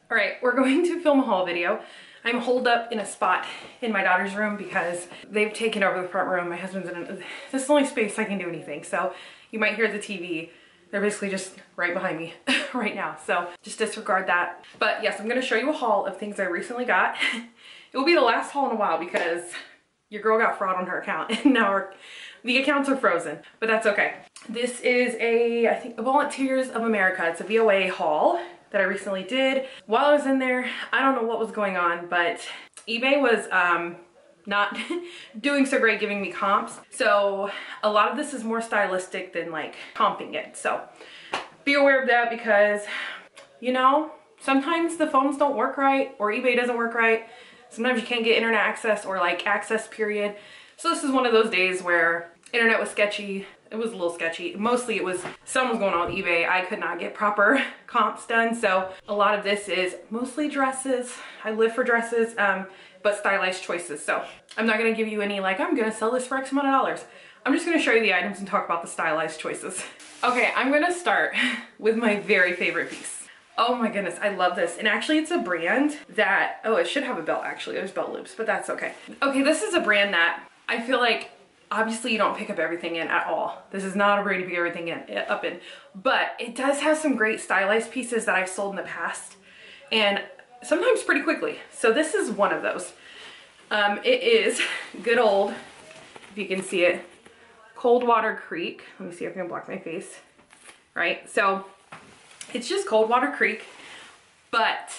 All right, we're going to film a haul video. I'm holed up in a spot in my daughter's room because they've taken over the front room. My husband's in this is the only space I can do anything. So you might hear the TV. They're basically just right behind me right now. So just disregard that. But yes, I'm gonna show you a haul of things I recently got. It will be the last haul in a while because your girl got fraud on her account and now the accounts are frozen, but that's okay. This is I think Volunteers of America. It's a VOA haul that I recently did. While I was in there, I don't know what was going on, but eBay was not doing so great giving me comps. So a lot of this is more stylistic than like comping it. So be aware of that because, you know, sometimes the phones don't work right or eBay doesn't work right. Sometimes you can't get internet access or like access period. So this is one of those days where internet was sketchy. It was a little sketchy. Mostly it was something was going on with eBay. I could not get proper comps done. So a lot of this is mostly dresses. I live for dresses, but stylized choices. So I'm not gonna give you any like, I'm gonna sell this for X amount of dollars. I'm just gonna show you the items and talk about the stylized choices. Okay, I'm gonna start with my very favorite piece. Oh my goodness, I love this. And actually it's a brand that, oh, it should have a belt actually. There's belt loops, but that's okay. Okay, this is a brand that I feel like obviously you don't pick up everything in at all. This is not a brand to pick everything up in, but it does have some great stylized pieces that I've sold in the past and sometimes pretty quickly. So this is one of those. It is good old, if you can see it, Coldwater Creek. Let me see if I can block my face. Right, so it's just Coldwater Creek, but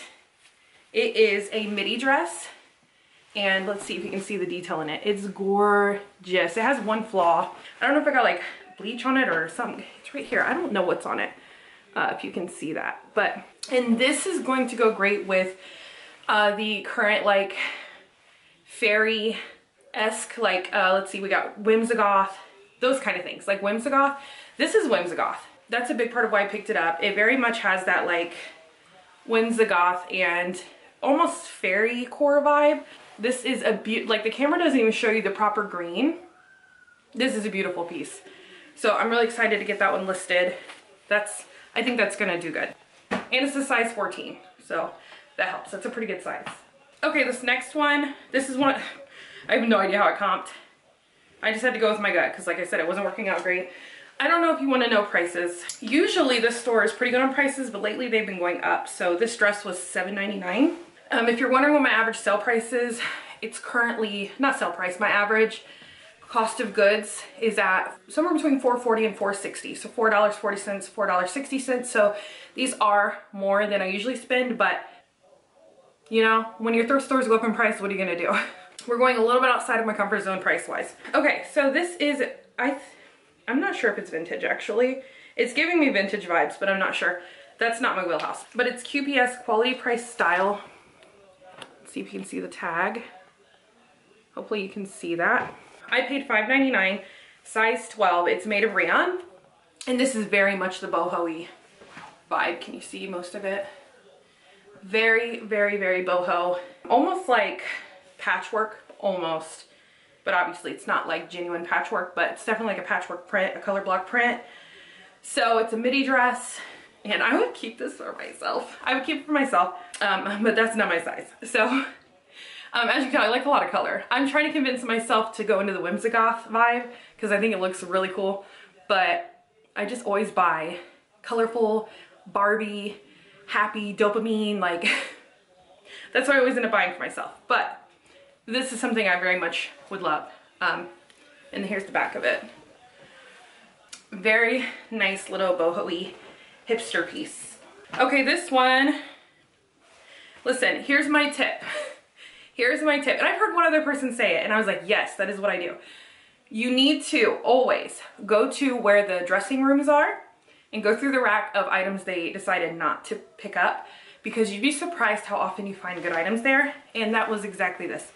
it is a midi dress. And let's see if you can see the detail in it. It's gorgeous. It has one flaw. I don't know if I got like bleach on it or something. It's right here. I don't know what's on it, if you can see that. But, and this is going to go great with the current like fairy-esque, like, let's see, we got Whimsigoth, those kind of things. Like Whimsigoth. This is Whimsigoth. That's a big part of why I picked it up. It very much has that like Whimsigoth and almost fairy core vibe. This is like the camera doesn't even show you the proper green. This is a beautiful piece. So I'm really excited to get that one listed. I think that's gonna do good. And it's a size 14, so that helps. That's a pretty good size. Okay, this next one, this is one, I have no idea how it comped. I just had to go with my gut because like I said, it wasn't working out great. I don't know if you want to know prices. Usually this store is pretty good on prices, but lately they've been going up. So this dress was $7.99. If you're wondering what my average sale price is, it's currently, not sale price, my average cost of goods is at somewhere between $4.40 and $4.60. So $4.40, $4.60. So these are more than I usually spend, but you know, when your thrift stores go up in price, what are you gonna do? We're going a little bit outside of my comfort zone price-wise. Okay, so this is, I'm not sure if it's vintage actually. It's giving me vintage vibes, but I'm not sure. That's not my wheelhouse. But it's QPS quality price style. Let's see if you can see the tag. Hopefully you can see that. I paid $5.99, size 12. It's made of rayon. And this is very much the boho-y vibe. Can you see most of it? Very, very, very boho. Almost like patchwork, almost. But obviously it's not like genuine patchwork, but it's definitely like a patchwork print, a color block print. So it's a midi dress, and I would keep this for myself. I would keep it for myself, but that's not my size. So as you can tell, I like a lot of color. I'm trying to convince myself to go into the Whimsigoth vibe because I think it looks really cool, but I just always buy colorful, Barbie, happy, dopamine, like that's what I always end up buying for myself. But this is something I very much would love. And here's the back of it. Very nice little boho-y hipster piece. Okay, this one, listen, here's my tip. Here's my tip. And I've heard one other person say it and I was like, yes, that is what I do. You need to always go to where the dressing rooms are and go through the rack of items they decided not to pick up, because you'd be surprised how often you find good items there. And that was exactly this.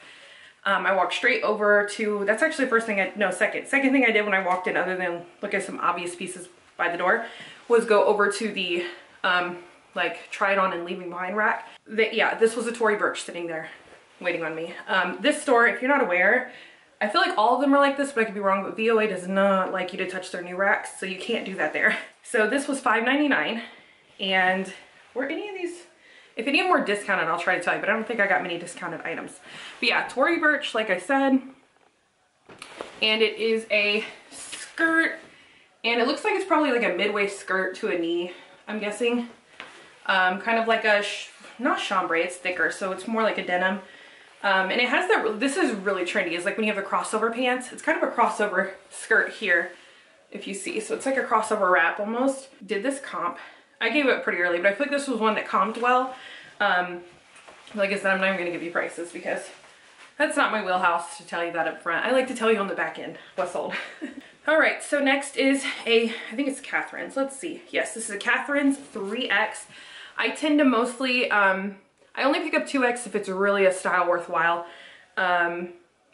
I walked straight over to, that's actually the first thing second thing I did when I walked in, other than look at some obvious pieces by the door, was go over to the like try it on and leaving behind rack. Yeah, this was a Tory Burch sitting there waiting on me. This store, if you're not aware, I feel like all of them are like this, but I could be wrong, but VOA does not like you to touch their new racks, so you can't do that there. So this was $5.99, and were any of these, If any more discounted, I'll try to tell you, but I don't think I got many discounted items. But yeah, Tory Burch, like I said, and it is a skirt, and it looks like it's probably like a mid-waist skirt to a knee, I'm guessing. Kind of like a, not chambray, it's thicker, so it's more like a denim. And it has that, this is really trendy, it's like when you have the crossover pants, it's kind of a crossover skirt here, if you see. So it's like a crossover wrap almost. Did this comp? I gave it pretty early, but I feel like this was one that comped well. Like I said, I'm not even gonna give you prices because that's not my wheelhouse to tell you that up front. I like to tell you on the back end what's sold. All right, so next is I think it's Catherine's. Let's see. Yes, this is a Catherine's 3X. I tend to mostly, I only pick up 2X if it's really a style worthwhile, and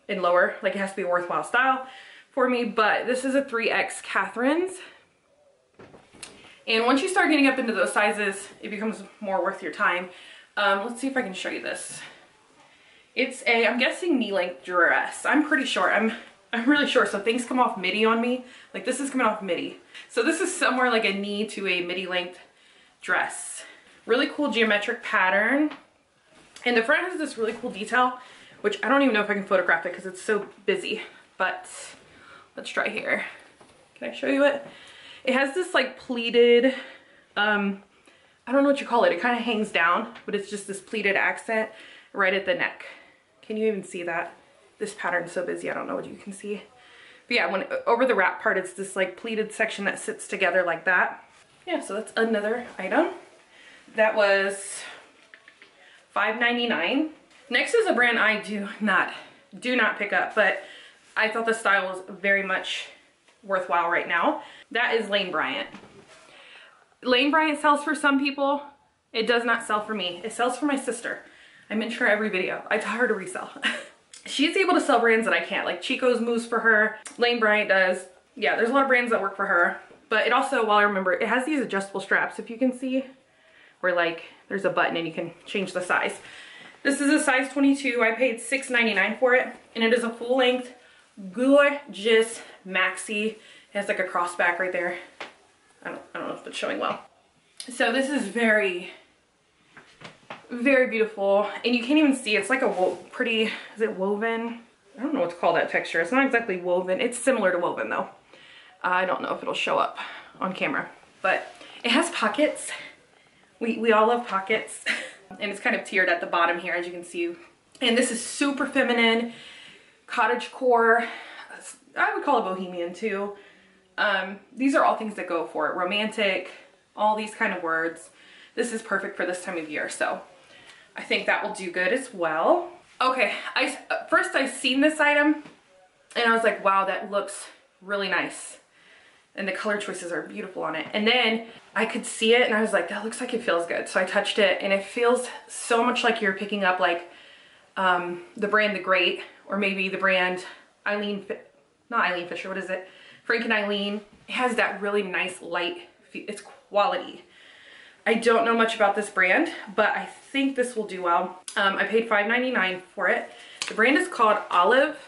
lower, like it has to be a worthwhile style for me, but this is a 3X Catherine's. And once you start getting up into those sizes, it becomes more worth your time. Let's see if I can show you this. It's a, I'm guessing knee-length dress. I'm pretty short, I'm really short, so things come off midi on me. Like this is coming off midi. So this is somewhere like a knee to a midi-length dress. Really cool geometric pattern. And the front has this really cool detail, which I don't even know if I can photograph it because it's so busy, but let's try here. Can I show you it? It has this like pleated, I don't know what you call it. It kind of hangs down, but it's just this pleated accent right at the neck. Can you even see that? This pattern's so busy, I don't know what you can see. But yeah, when over the wrap part, it's this like pleated section that sits together like that. Yeah, so that's another item. That was $5.99. Next is a brand I do not pick up, but I thought the style was very much worthwhile right now. That is Lane Bryant. Lane Bryant sells for some people. It does not sell for me. It sells for my sister. I mention her every video. I taught her to resell. She's able to sell brands that I can't, like Chico's moves for her. Lane Bryant does. Yeah, there's a lot of brands that work for her. But it also, while I remember, it has these adjustable straps, if you can see, where like there's a button and you can change the size. This is a size 22. I paid $6.99 for it, and it is a full length, gorgeous maxi. It has like a crossback right there. I don't know if it's showing well. So this is very, very beautiful, and you can't even see. It's like a pretty, is it woven? I don't know what to call that texture. It's not exactly woven. It's similar to woven though. I don't know if it'll show up on camera, but it has pockets. We all love pockets. And it's kind of tiered at the bottom here, as you can see. And this is super feminine, cottagecore. I would call it bohemian too. These are all things that go for it. Romantic, all these kind of words. This is perfect for this time of year, so I think that will do good as well. Okay, first I seen this item and I was like, wow, that looks really nice. And the color choices are beautiful on it. And then I could see it and I was like, that looks like it feels good. So I touched it and it feels so much like you're picking up like the brand The Great, or maybe the brand not Eileen Fisher, what is it? Frank and Eileen. It has that really nice light, it's quality. I don't know much about this brand, but I think this will do well. I paid $5.99 for it. The brand is called Olive.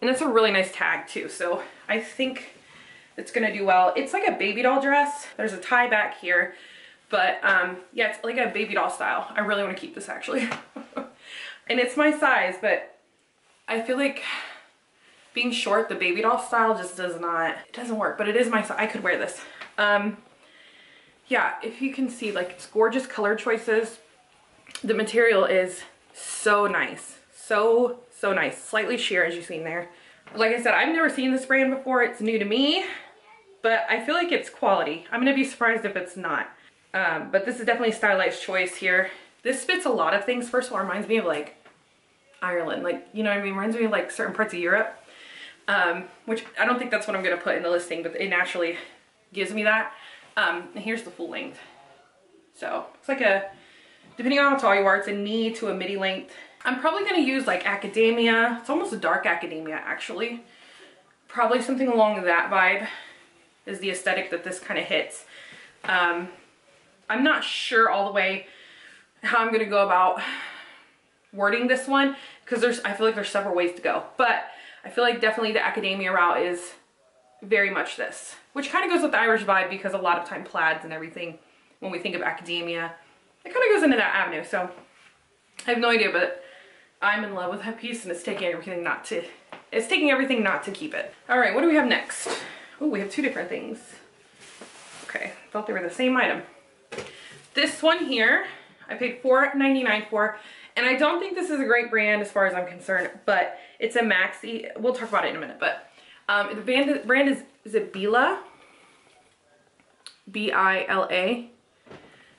And it's a really nice tag too, so I think it's gonna do well. It's like a baby doll dress. There's a tie back here, but yeah, it's like a baby doll style. I really wanna keep this actually. And it's my size, but I feel like being short, the baby doll style just doesn't work, but it is my size. I could wear this. Yeah, if you can see, like, it's gorgeous color choices. The material is so nice. So nice. Slightly sheer, as you've seen there. Like I said, I've never seen this brand before. It's new to me, but I feel like it's quality. I'm gonna be surprised if it's not. But this is definitely a stylized choice here. This fits a lot of things. First of all, it reminds me of like Ireland, like, you know what I mean? It reminds me of like certain parts of Europe, which I don't think that's what I'm gonna put in the listing, but it naturally gives me that. And here's the full length. So it's like a, depending on how tall you are, it's a knee to a midi length. I'm probably gonna use like academia. It's almost a dark academia actually. Probably something along that vibe is the aesthetic that this kind of hits. I'm not sure all the way how I'm gonna go about wording this one, because I feel like there's several ways to go, but I feel like definitely the academia route is very much this, which kind of goes with the Irish vibe, because a lot of time plaids and everything when we think of academia. It kind of goes into that avenue. So I have no idea, but I'm in love with that piece, and it's taking everything not to keep it. All right, what do we have next? Oh, we have two different things. Okay, thought they were the same item. This one here, I paid $4.99 for, and I don't think this is a great brand as far as I'm concerned, but it's a maxi. We'll talk about it in a minute, but the brand is it Bila? B-I-L-A.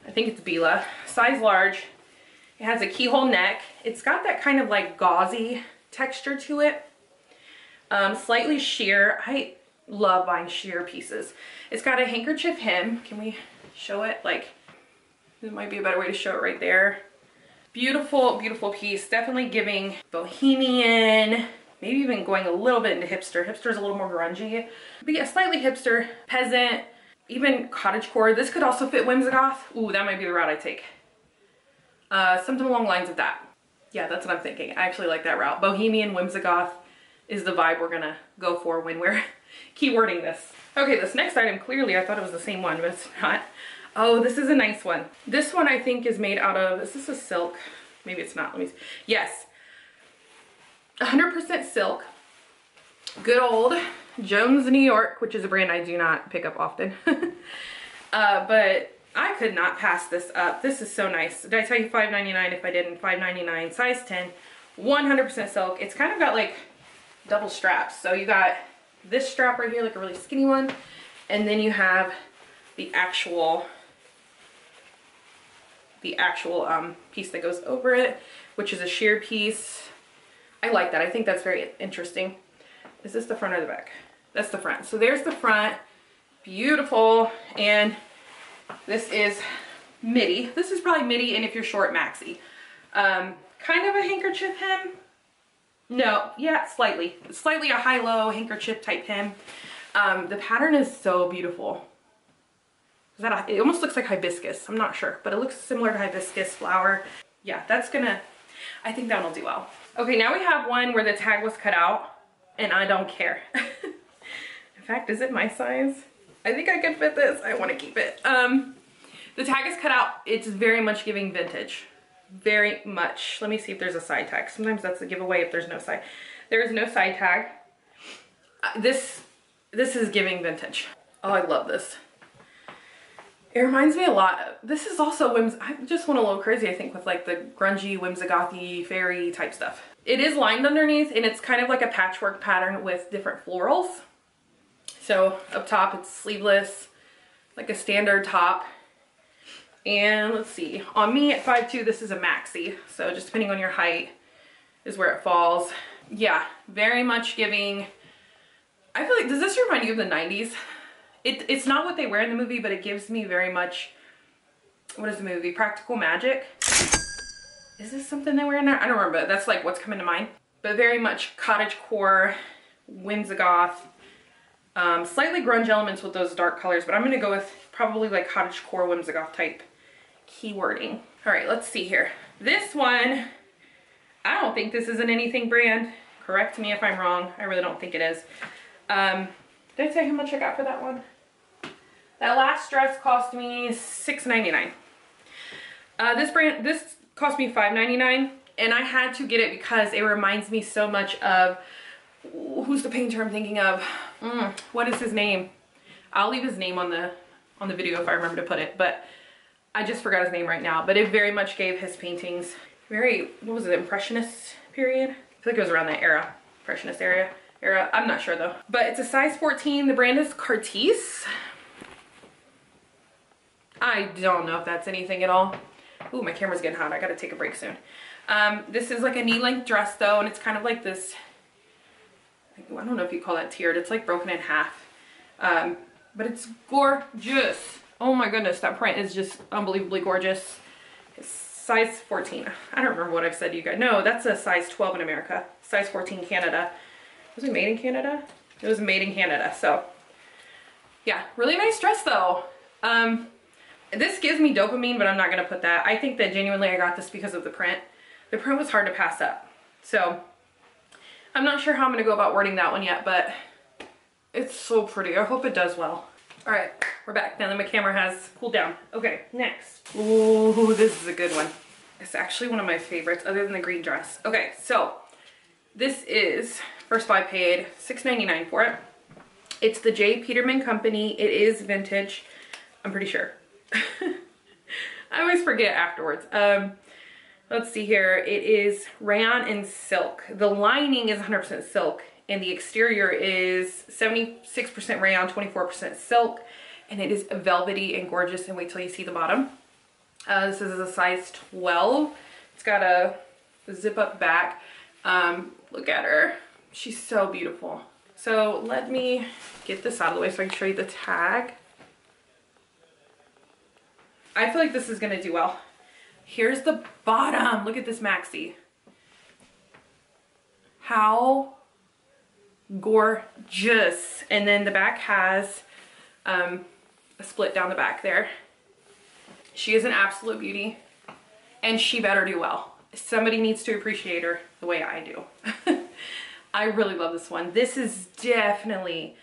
I think it's Bila. Size large. It has a keyhole neck. It's got that kind of like gauzy texture to it. Slightly sheer. I love buying sheer pieces. It's got a handkerchief hem. Can we show it? Like, there might be a better way to show it right there. Beautiful, beautiful piece. Definitely giving bohemian, maybe even going a little bit into hipster. Hipster's a little more grungy. But yeah, slightly hipster, peasant, even cottagecore. This could also fit whimsigoth. Ooh, that might be the route I take. Something along the lines of that. Yeah, that's what I'm thinking. I actually like that route. Bohemian, whimsigoth is the vibe we're gonna go for when we're keywording this. Okay, this next item, clearly I thought it was the same one, but it's not. Oh, this is a nice one. This one I think is made out of, is this a silk? Maybe it's not, let me see. Yes, 100% silk. Good old Jones, New York, which is a brand I do not pick up often. But I could not pass this up. This is so nice. Did I tell you $5.99? If I didn't, $5.99, size 10, 100% silk. It's kind of got like double straps. So you got this strap right here, like a really skinny one, and then you have the actual piece that goes over it, which is a sheer piece. I like that. I think that's very interesting. Is this the front or the back? That's the front. So there's the front. Beautiful. And this is midi. This is probably midi, and if you're short, maxi. Kind of a handkerchief hem. No, yeah, slightly. Slightly a high-low handkerchief type hem. The pattern is so beautiful. It almost looks like hibiscus. I'm not sure, but it looks similar to hibiscus flower. Yeah, I think that'll do well. Okay, now we have one where the tag was cut out, and I don't care. In fact, is it my size? I think I can fit this. I want to keep it. The tag is cut out. It's very much giving vintage. Very much. Let me see if there's a side tag. Sometimes that's a giveaway if there's no side. There is no side tag. This is giving vintage. Oh, I love this. It reminds me a lot. This is also I just went a little crazy, I think, with like the grungy, whimsigothy, fairy type stuff. It is lined underneath, and it's kind of like a patchwork pattern with different florals. So up top it's sleeveless, like a standard top. And let's see, on me at 5'2", this is a maxi. So just depending on your height is where it falls. Yeah, very much giving, I feel like, does this remind you of the 90s? It's not what they wear in the movie, but it gives me very much, what is the movie? Practical Magic? Is this something they wear in there? I don't remember. That's like what's coming to mind. But very much cottagecore, whimsigoth, slightly grunge elements with those dark colors, but I'm gonna go with probably like cottagecore, whimsigoth type keywording. All right, let's see here. This one, I don't think this is an anything brand. Correct me if I'm wrong. I really don't think it is. Did I tell you how much I got for that one? That last dress cost me $6.99. This cost me $5.99, and I had to get it because it reminds me so much of, who's the painter I'm thinking of? What is his name? I'll leave his name on the video if I remember to put it, but I just forgot his name right now. But it very much gave his paintings very, what was it, Impressionist period? I feel like it was around that era, Impressionist era. I'm not sure though. But it's a size 14. The brand is Cartier. I don't know if that's anything at all. Ooh, my camera's getting hot. I gotta take a break soon. This is like a knee-length dress though, and it's kind of like this, I don't know if you call that tiered. It's like broken in half. But it's gorgeous. Oh my goodness, that print is just unbelievably gorgeous. It's size 14. I don't remember what I've said to you guys. No, that's a size 12 in America. Size 14 Canada. Was it made in Canada? It was made in Canada, so. Yeah, really nice dress though. This gives me dopamine, but I'm not gonna put that. I think that genuinely I got this because of the print. The print was hard to pass up. So, I'm not sure how I'm gonna go about wording that one yet, but it's so pretty. I hope it does well. All right, we're back now that my camera has cooled down. Okay, next. Ooh, this is a good one. It's actually one of my favorites other than the green dress. Okay, so this is, first of all, I paid $6.99 for it. It's the J. Peterman Company. It is vintage, I'm pretty sure. I always forget afterwards. Let's see here. It is rayon and silk. The lining is 100% silk, and the exterior is 76% rayon, 24% silk, and it is velvety and gorgeous. And wait till you see the bottom. This is a size 12. It's got a zip up back. Look at her. She's so beautiful. So let me get this out of the way so I can show you the tag. I feel like this is gonna do well. Here's the bottom. Look at this maxi. How gorgeous. And then the back has a split down the back there. She is an absolute beauty, and she better do well. Somebody needs to appreciate her the way I do. I really love this one. This is definitely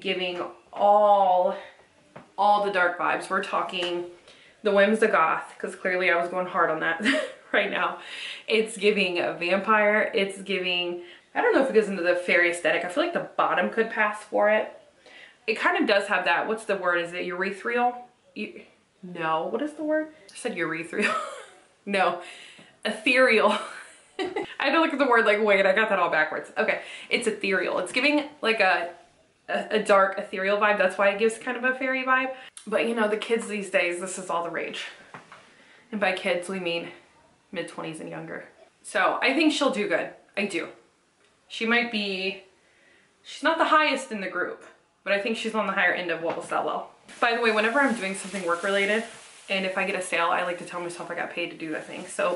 giving all the dark vibes. We're talking the Whimsa Goth, because clearly I was going hard on that right now. It's giving a vampire. It's giving, I don't know if it goes into the fairy aesthetic. I feel like the bottom could pass for it. It kind of does have that, what's the word? Is it urethral? No, what is the word? I said urethral. No, ethereal. I had to look at the word like, wait, I got that all backwards. Okay, it's ethereal. It's giving like a dark ethereal vibe. That's why it gives kind of a fairy vibe. But you know, the kids these days, this is all the rage. And by kids, we mean mid-20s and younger. So I think she'll do good. I do. She might be, she's not the highest in the group, but I think she's on the higher end of what will sell well. By the way, whenever I'm doing something work related, and if I get a sale, I like to tell myself I got paid to do that thing. So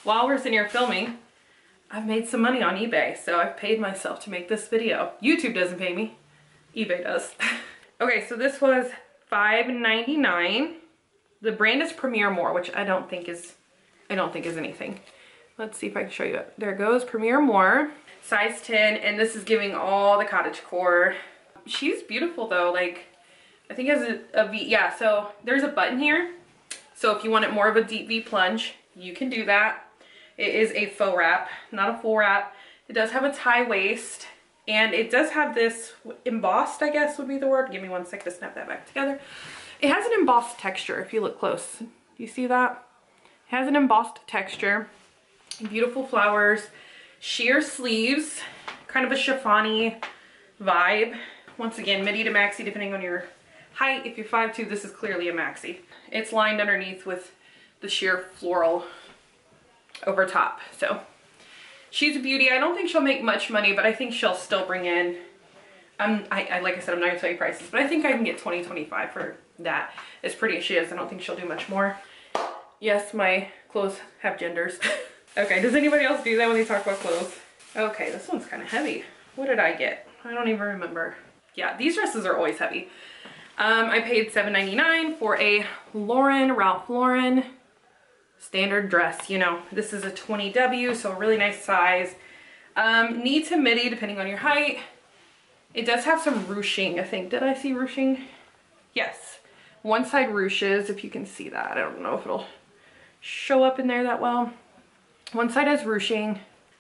while we're sitting here filming, I've made some money on eBay. So I've paid myself to make this video. YouTube doesn't pay me, eBay does. Okay, so this was $5.99. The brand is Premier More, which I don't think is anything. Let's see if I can show you it. There it goes, Premier More, size 10, and this is giving all the cottagecore. She's beautiful though, like, I think it has a V, yeah, so there's a button here. So if you want it more of a deep V plunge, you can do that. It is a faux wrap, not a full wrap. It does have a tie waist, and it does have this embossed, I guess would be the word. Give me one sec to snap that back together. It has an embossed texture if you look close. Do you see that? It has an embossed texture. Beautiful flowers, sheer sleeves, kind of a chiffon-y vibe. Once again, midi to maxi depending on your height. If you're 5'2", this is clearly a maxi. It's lined underneath with the sheer floral over top. So she's a beauty. I don't think she'll make much money, but I think she'll still bring in, like I said, I'm not gonna tell you prices, but I think I can get 20, 25 for that. As pretty as she is, I don't think she'll do much more. Yes, my clothes have genders. Okay, does anybody else do that when they talk about clothes? Okay, this one's kind of heavy. What did I get? I don't even remember. Yeah, these dresses are always heavy. I paid $7.99 for a Ralph Lauren standard dress. You know, this is a 20W, so a really nice size. Knee to midi, depending on your height. It does have some ruching, I think. Did I see ruching? Yes. One side ruches, if you can see that. I don't know if it'll show up in there that well. One side has ruching.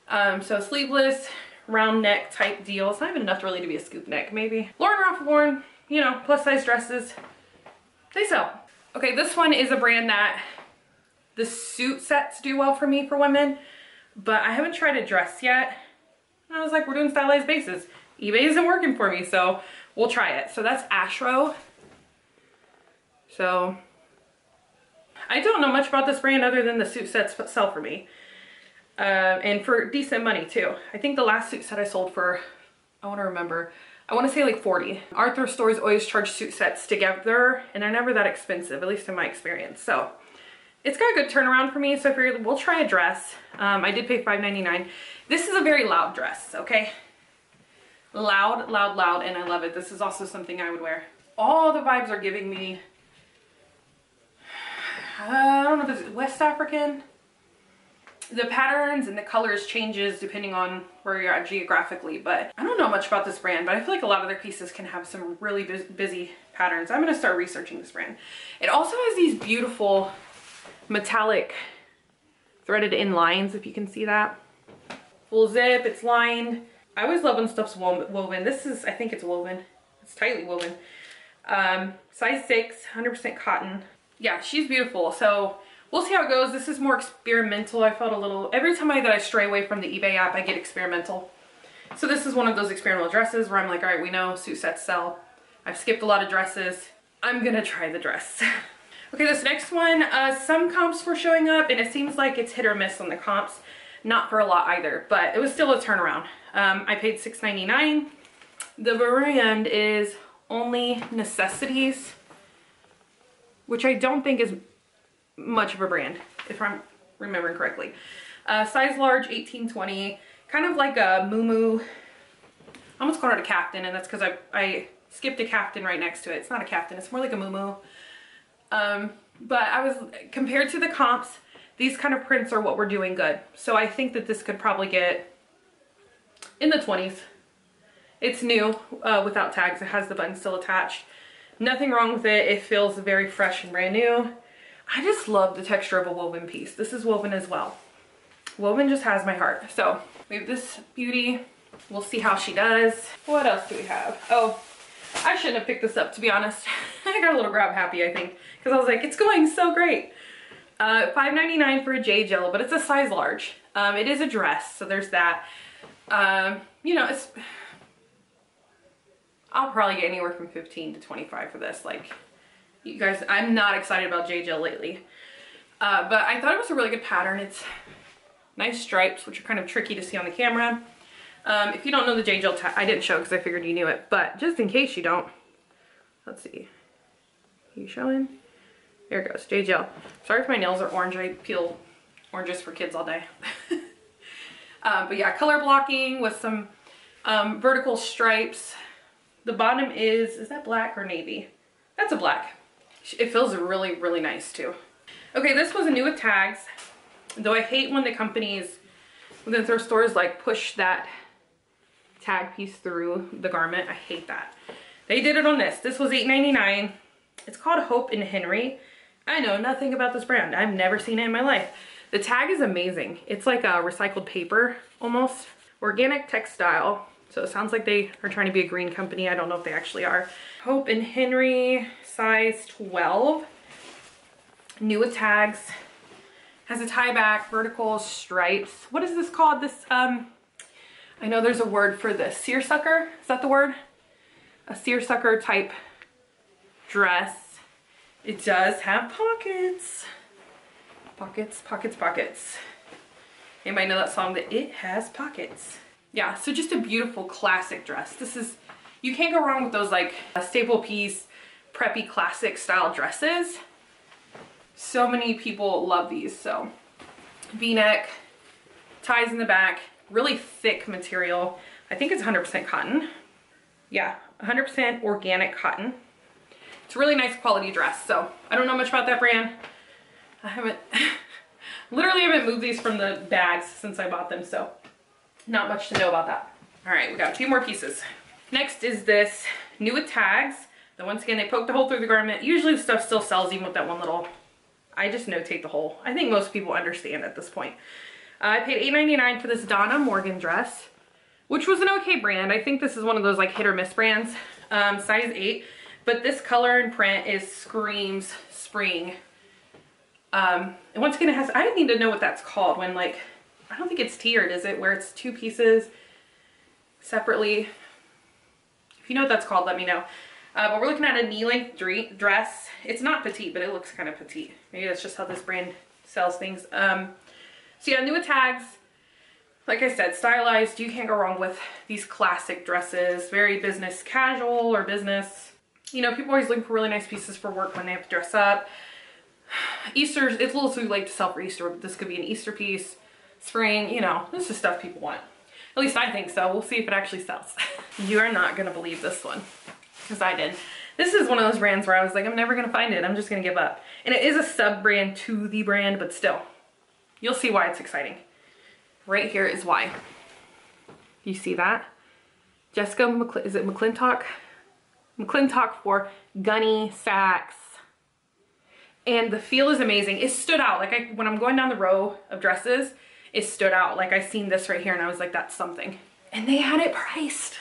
So sleeveless, round neck type deal. It's not even enough really to be a scoop neck, maybe. Ralph Lauren, you know, plus size dresses, they sell. Okay, this one is a brand that the suit sets do well for me for women, but I haven't tried a dress yet. And I was like, we're doing stylized bases. eBay isn't working for me, so we'll try it. So that's Ashro. So I don't know much about this brand other than the suit sets sell for me. And for decent money too. I think the last suit set I sold for, I want to say like 40. Our thrift stores always charge suit sets together, and they're never that expensive, at least in my experience. So it's got a good turnaround for me. So I figured we'll try a dress. I did pay $5.99. This is a very loud dress, okay? Loud, loud, loud, and I love it. This is also something I would wear. All the vibes are giving me, I don't know if it's West African. The patterns and the colors changes depending on where you're at geographically, but I don't know much about this brand, but I feel like a lot of their pieces can have some really busy patterns. I'm gonna start researching this brand. It also has these beautiful metallic threaded in lines, if you can see that. Full zip, it's lined. I always love when stuff's woven. This is, I think it's woven. It's tightly woven. Size 6, 100% cotton. Yeah, she's beautiful. So we'll see how it goes. This is more experimental. I felt a little, every time that I stray away from the eBay app, I get experimental. So this is one of those experimental dresses where I'm like, all right, we know suit sets sell. I've skipped a lot of dresses. I'm gonna try the dress. Okay, this next one, some comps were showing up and it seems like it's hit or miss on the comps. Not for a lot either, but it was still a turnaround. I paid $6.99. The brand is Only Necessities, which I don't think is much of a brand, if I'm remembering correctly. Size large, 18-20, kind of like a muumuu. I almost called it a caftan, and that's because I skipped a caftan right next to it. It's not a caftan, it's more like a muumuu. But I was, compared to the comps, these kind of prints are what we're doing good. So I think that this could probably get in the 20s. It's new, without tags. It has the button still attached. Nothing wrong with it. It feels very fresh and brand new. I just love the texture of a woven piece. This is woven as well. Woven just has my heart. So we have this beauty. We'll see how she does. What else do we have? Oh, I shouldn't have picked this up, to be honest. I got a little grab happy, I think, because I was like, it's going so great. $5.99 for a J Jello, but it's a size large. It is a dress, so there's that. You know, I'll probably get anywhere from 15 to 25 for this. Like, you guys, I'm not excited about J Jill lately. But I thought it was a really good pattern. It's nice stripes, which are kind of tricky to see on the camera. If you don't know the J Jill tag, I didn't show because I figured you knew it, but just in case you don't, let's see. Are you showing? There it goes, J Jill. Sorry if my nails are orange. I peel oranges for kids all day. But yeah, color blocking with some vertical stripes. The bottom is that black or navy? That's a black. It feels really, really nice too. Okay, this was a new with tags. Though I hate when the companies within thrift stores like push that tag piece through the garment. I hate that. They did it on this. This was $8.99. It's called Hope and Henry. I know nothing about this brand. I've never seen it in my life. The tag is amazing. It's like a recycled paper almost. Organic textile. So it sounds like they are trying to be a green company. I don't know if they actually are. Hope and Henry, size 12. New with tags. Has a tie back, vertical stripes. What is this called? This, I know there's a word for this. Seersucker, is that the word? A seersucker type dress. It does have pockets. Pockets, pockets, pockets. Anybody know that song that it has pockets? Yeah, so just a beautiful classic dress. This is, you can't go wrong with those like staple piece, preppy classic style dresses. So many people love these. So V-neck, ties in the back, really thick material. I think it's 100% cotton. Yeah, 100% organic cotton. It's a really nice quality dress. So I don't know much about that brand. I haven't, literally haven't moved these from the bags since I bought them. So not much to know about that. All right, we got 2 more pieces. Next is this new with tags. Then once again, they poked a hole through the garment. Usually the stuff still sells even with that one little, I just notate the hole. I think most people understand at this point. I paid $8.99 for this Donna Morgan dress, which was an okay brand. I think this is one of those like hit or miss brands. Size 8, but this color and print is screams spring. And once again, it has, I need to know what that's called when like, I don't think it's tiered, is it? Where it's 2 pieces separately. If you know what that's called, let me know. But we're looking at a knee-length dress. It's not petite, but it looks kind of petite. Maybe that's just how this brand sells things. So yeah, new with tags. Like I said, stylized. You can't go wrong with these classic dresses. Very business casual or business. You know, people always looking for really nice pieces for work when they have to dress up. Easter, it's a little too late to sell for Easter, but this could be an Easter piece. Spring, you know, this is stuff people want. At least I think so. We'll see if it actually sells. You are not gonna believe this one, because I did. This is one of those brands where I was like, I'm never gonna find it. I'm just gonna give up. And it is a sub-brand to the brand, but still, You'll see why it's exciting. Right here is why. You see that? Jessica, is it McClintock? McClintock for Gunny Sacks. And the feel is amazing. It stood out. Like when I'm going down the row of dresses, it stood out. Like I seen this right here and I was like, that's something. And they had it priced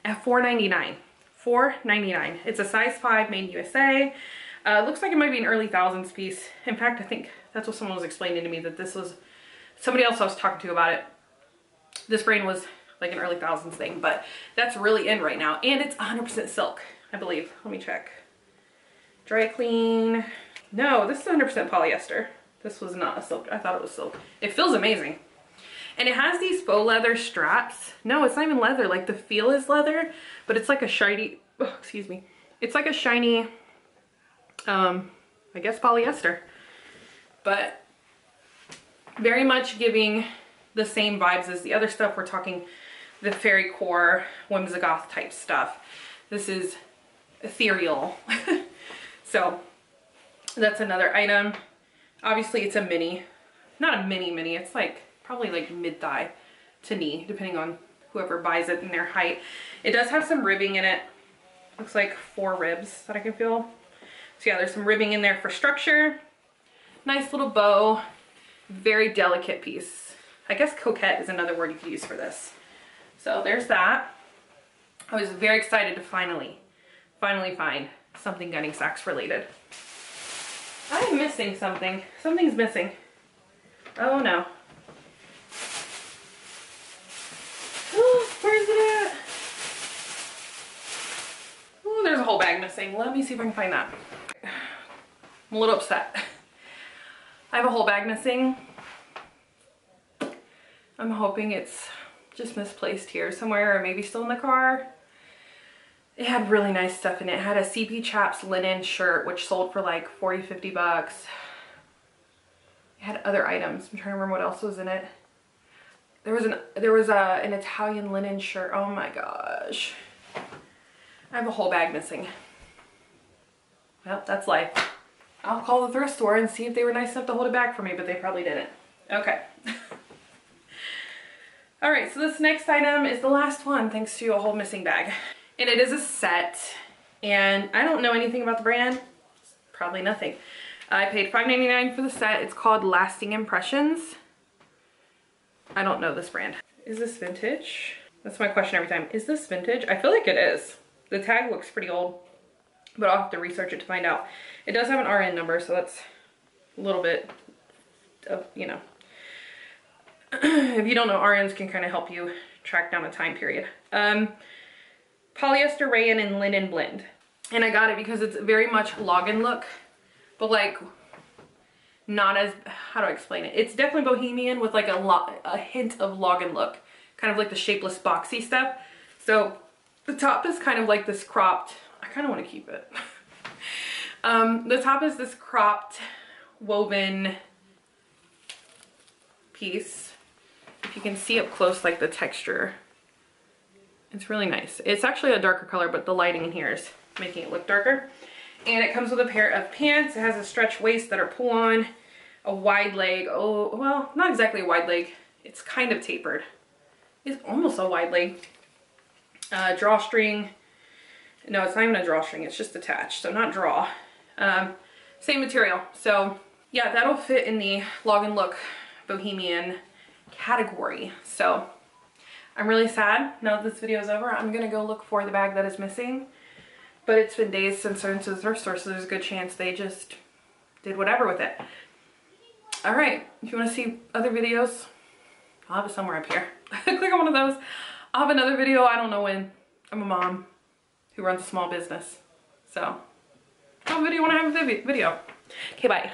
at $4.99. $4.99. It's a size 5 made in USA. Looks like it might be an early thousands piece. In fact, I think that's what someone was explaining to me, that this was somebody else I was talking to about it. This brand was like an early thousands thing, but that's really in right now. And it's 100% silk, I believe. Let me check. Dry clean. No, this is 100% polyester. This was not a silk. I thought it was silk. It feels amazing. And it has these faux leather straps. No, it's not even leather. Like the feel is leather, but it's like a shiny, oh, excuse me. It's like a shiny, I guess polyester. But very much giving the same vibes as the other stuff. We're talking the fairy core, whimsigoth type stuff. This is ethereal. So that's another item. Obviously it's a mini, not a mini, it's like probably like mid-thigh to knee, depending on whoever buys it and their height. It does have some ribbing in it. Looks like 4 ribs that I can feel. So yeah, there's some ribbing in there for structure. Nice little bow, very delicate piece. I guess coquette is another word you could use for this. So there's that. I was very excited to finally find something Gunny Sacks related. I am missing something. Something's missing. Oh no. Where is it at? Oh, there's a whole bag missing. Let me see if I can find that. I'm a little upset. I have a whole bag missing. I'm hoping it's just misplaced here somewhere, or maybe still in the car. It had really nice stuff in it. It had a CP Chaps linen shirt, which sold for like 40, 50 bucks. It had other items. I'm trying to remember what else was in it. There was an Italian linen shirt. Oh my gosh. I have a whole bag missing. Well, that's life. I'll call the thrift store and see if they were nice enough to hold it back for me, but they probably didn't. Okay. All right, so this next item is the last one, thanks to a whole missing bag. And it is a set, and I don't know anything about the brand. Probably nothing. I paid $5.99 for the set. It's called Lasting Impressions. I don't know this brand. Is this vintage? That's my question every time. Is this vintage? I feel like it is. The tag looks pretty old, but I'll have to research it to find out. It does have an RN number, so that's a little bit of, you know. If you don't know, RNs can kind of help you track down a time period. Polyester rayon and linen blend. And I got it because it's very much login look, but like not as, how do I explain it? It's definitely bohemian with like a hint of login look, kind of like the shapeless boxy stuff. So the top is kind of like this cropped, I kind of want to keep it. The top is this cropped woven piece. If you can see up close, like the texture, it's really nice. It's actually a darker color, but the lighting in here is making it look darker. And it comes with a pair of pants. It has a stretch waist that are pull on, a wide leg. Oh, well, not exactly a wide leg. It's kind of tapered. It's almost a wide leg. Drawstring. No, it's not even a drawstring. It's just attached, so not draw. Same material. So yeah, that'll fit in the login look bohemian category. So I'm really sad now that this video is over. I'm gonna go look for the bag that is missing, but it's been days since I went to the thrift store, so there's a good chance they just did whatever with it. All right, if you want to see other videos, I'll have it somewhere up here. Click on one of those. I'll have another video, I don't know when. I'm a mom who runs a small business, so I'll have a video when I have a video. Okay, bye.